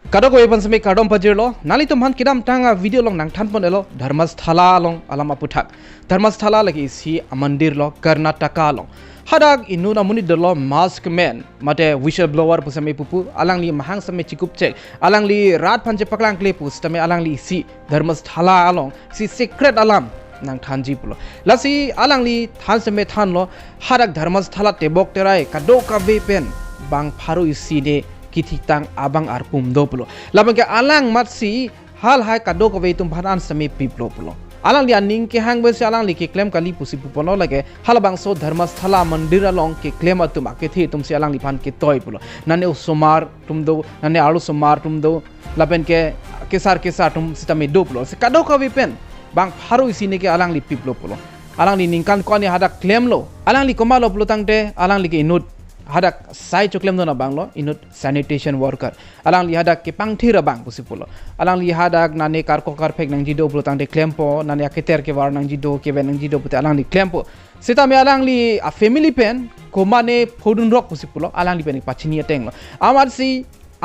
Kadok ko ipan sami kadom pajir lo nali tumhan kidam tanga video long nang thanpon elo Dharmasthala long alama puthak Dharmasthala lagi isi Mandir lo Karnataka long hadak inuna Monit lo mask man mate whistleblower pusami pupu alang li mahang sami Kidipjoi alang li rat panje paklang klepus tame alang li isi Dharmasthala long si secret alam nang thanji pulo lasi alang li than same than lo hadak Dharmasthala tebok terai kadok ka vepen bang pharu isi de kititang abang arpum do pulo labang ke alang matsi hal hai kadok ve tum phanan same piplo pulo alang li aning ke hang be alang li ke claim kali pusi pupono lage halabang so Dharmasthala Mandir along ke claim atum ke thi tum si alang li phan ke toy pulo nane somar tum do nane Arlo somar tum do laben ke kesar tum sitame do pulo se kadok ve pen bang pharu isine ke alang li piplo pulo alang li ningkan ko ni hada claim lo alang li komalo pulo tangte alang li ke inut hadak sai choklem do na banglo inut sanitation worker alang li hadak ke pangthira bang pusipulo alang li hadak nane kar ko kar phek nang jido pulo tangte claim po nane aketer ke war nang jido ke ben nang jido puti alang li claim po sita me alang li a family pen ko mane phodun rock pusipulo alang li pen pachini ateng lo amar si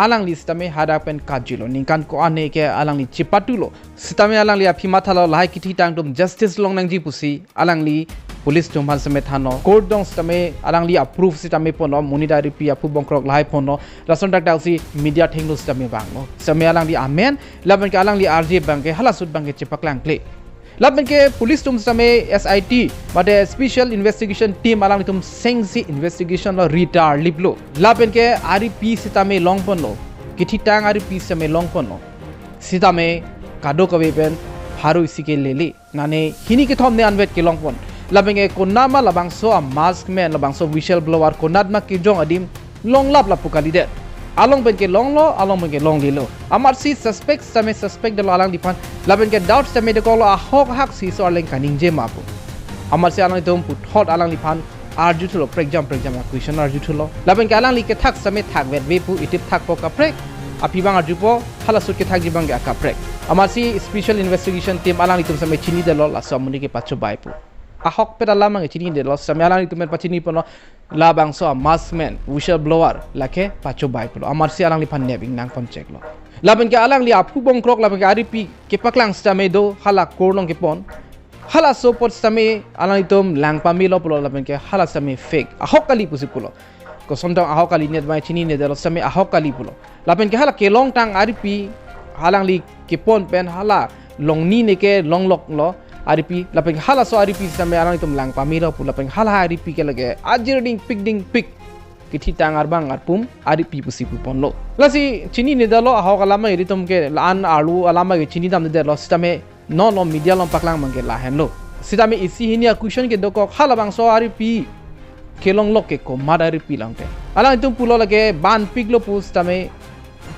alang li sita me hadak pen kajilo ningkan ko ane ke alang li chipatulo sita me alang li aphima thalo lai kiti tang tum justice long nang ji pusi alang li police tumhan same thano court dong stame alang li approve sitame pono monetary pi apu bongkrok lai pono rason dak dalsi media thenglo stame banglo same alang li amen laban ke alang li rj bangke halasut bangke chepaklang ple laban ke police tum same sit bade special investigation team alang li tum sengsi investigation lo retar liblo laban ke rp sitame long pono kititang rp same long pono sitame kado kawe pen haru isike lele nane hini ke thomne anvet ke long pon labeng e konama labang so a mask man labang so whistleblower konat ma ki jong adim long lap la pukali det along ben ke long lo along ben ke long lilo amar si suspect dalo alang dipan labeng ke doubt same de ko lo a hok hak si so aleng kaning je mapu amar si alang dom put hot alang dipan arju thulo for example question arju thulo labeng ke alang li ke thak same thak vet ve pu itip thak po ka prek api bang arju po hala sut ke thak ji bang ka prek amar si special investigation team alang li tum same chini de lo la so muni ke pachu bai pu ahok pedala mang chini de los samyalang itu men pachini pono labang so maskman whistleblower lake pacho bai polo amar si alang li phan nebing nang pon check lo laban ke alang li apu bong krok laban ke rp ke paklang stame do hala korlong ke pon hala so pot stame alang itom lang pamilo polo laban ke hala stame fake ahok kali pusi polo ko sondang ahok kali net mai chini ne de los stame ahok kali polo laban ke hala ke long tang rp halang li ke pon pen hala long ni ne ke long lok lo RP lapeng hala so RP sampai alang itu melang pamira pula lapeng hala RP ke lagi ajir ding pik kiti tangar bang arpum RP pusi pupon lo lasi chini ne dalo ahok alama iri tum ke lan Arlo alama ke chini dam de lo sistame non media lom paklang mangke lahen lo sistame isi hini question ke doko hala bang so RP kelong lok ke ko mad RP lang ke alang itu pulo lagi ban pig lo pus sistame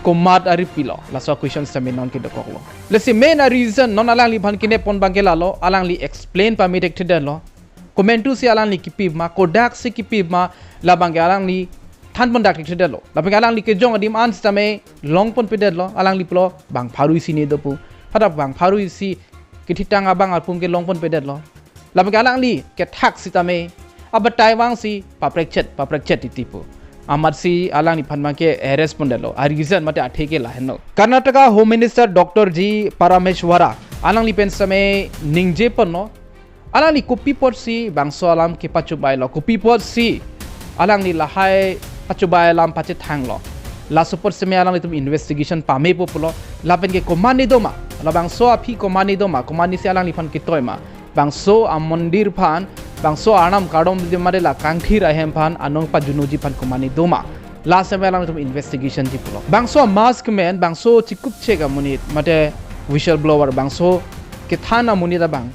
komat ari pilo la so question same non ke dokok lo le si main reason non alang li bhan kine pon bangela lo alang li explain pa mi dekte lo commentu si alang li kipi ma kodak si kipi ma la bang alang li than pon dak dekte lo la bang alang li ke jong adim an same long pon pe lo alang li plo bang pharu si ne dopu hada bang pharu si kititang abang alpum ke long pon pe lo la bang alang li ke thak si tame abatai wang si paprek chet titipu amar si alang ni phanma ke respond lo a reason mate atheke la heno Karnataka Home Minister Dr. G Parameshwara alang li pen same ningje pano alang li kopi pot si bangso alam ke pachu bai lo kopi pot si alang ni lahai pachu bai alam pache thang lo la support same alang li tum investigation pame po pulo la pen ke komani doma la bangso api komani doma komani si alang li phan ke toima bangso a Mandir phan bangso anam kadom di mare la kangthi rahem phan anong pa junuji phan kumani doma last time alang tum investigation ji pulo bangso mask man bangso Kidipjoi ga Monit mate whistleblower bangso Kethan Monit da bang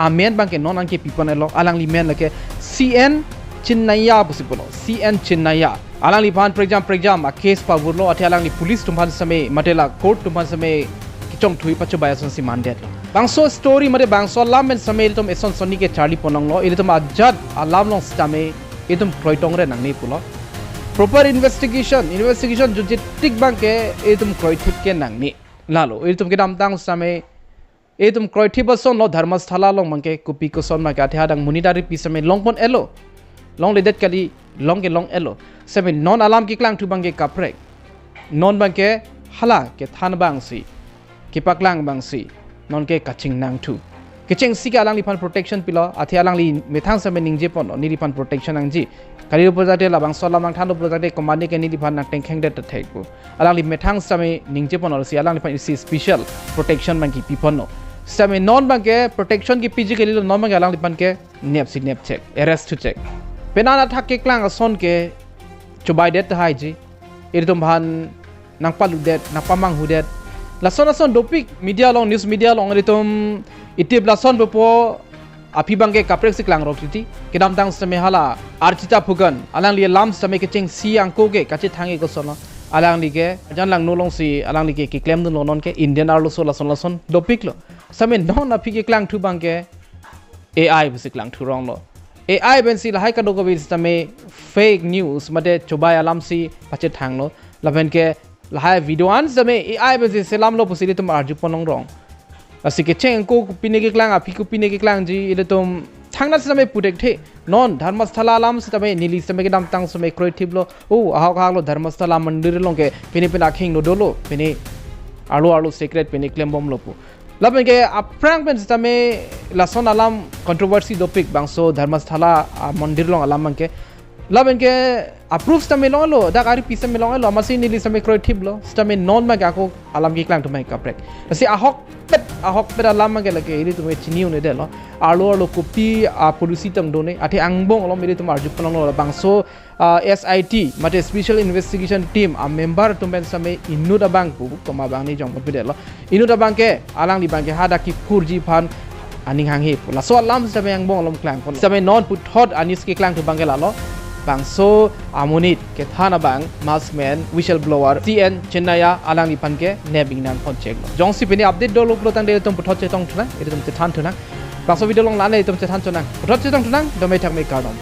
amen bang ke non anke pipon elo alang li men lake cn chinnaya pusipulo cn chinnaya alang li phan for example a case pa burlo athe alang li police tum phan same mate la court tum phan same kichong thui pachu bayason si mandet lo bangso story mare bangso lam men samel tom eson soni ke charlie ponong lo ilitum ajat alam long stame itum kroitong re nang ni pulo proper investigation jo tik bang ke itum kroithip ke nang ni lalo itum ke dam tang same itum kroithip son lo Dharmasthala long mangke kupi ko son ma ka thia dang monetary pi same long pon elo long le det kali long ke long elo same non alam ki klang thu bang ke kaprek non bang ke hala ke than bang si ke paklang bang si non ke kaching nang thu ke cheng si ka alang li pan protection pilo athi alang li methang sa mening je pon ni pan protection ang ji kali project la bang solam bang than project command ke ni pan na teng kheng de ta thek bu alang li methang sa me ning je pon si alang li pan si special protection bang ki pipon no sa me non bang ke protection ki pg ke li non bang alang li pan ke nep si nep check arrest to check penana thak ke klang son ke chubai det hai ji irdum bhan nang palu det nang pamang hu det lason dopik media long news media long itum itib lason bepo api bangke kaprek siklang rok titi kedam tang same hala archita pugan alang li lam same ke cheng si angko ke kachi thangi ko sono alang li ke jan lang nolong si alang li ke claim dun non ke indian arlo so lason dopik lo same non api ke klang thu bangke ai bisiklang thurong lo ai ben si lahai ka dogo bi same fake news mate chobai alam si pache thang lo laben ke lahai video an same ai ben si selam lo pusili tum arju ponong rong asike cheng ko pine ke klang api ko pine ke klang ji ile tum thangna same putek the non dharmasthala alam same nili same ke dam tang same creative lo ahak lo dharmasthala mandir lo ke pine khing no dolo pine arlo secret pine claim bom lo pu laben ke aprang ben same lason alam controversy topic bangso dharmasthala mandir lo alam ke laben ke approve same lo da ari pisa me lo amasi nili same creative lo same non ma ka ko alam ki klang to mai kaprek si ahok pet alam ma ke lage iri tu me chini une de lo arlo copy policy tam done ati angbong lo mere tum arju panong lo bangso SIT mate special investigation team a member to ben same inu da bang pu koma bang ni jong put de lo inu da bang ke alang di bang ke hada ki khurji phan aning hang he la so alam same angbong lom klang pon same non put thot anis ke klang to bang ke la lo bangso Monit Kethan bang maskman whistleblower TN Chennaya alang ipan ke nebing nan phone check lo jong si pini update do lo tang de tum puthot che tong thuna tum Chethan thuna bangso video long la le tum Chethan chona puthot che tong thuna do me thak me ka dom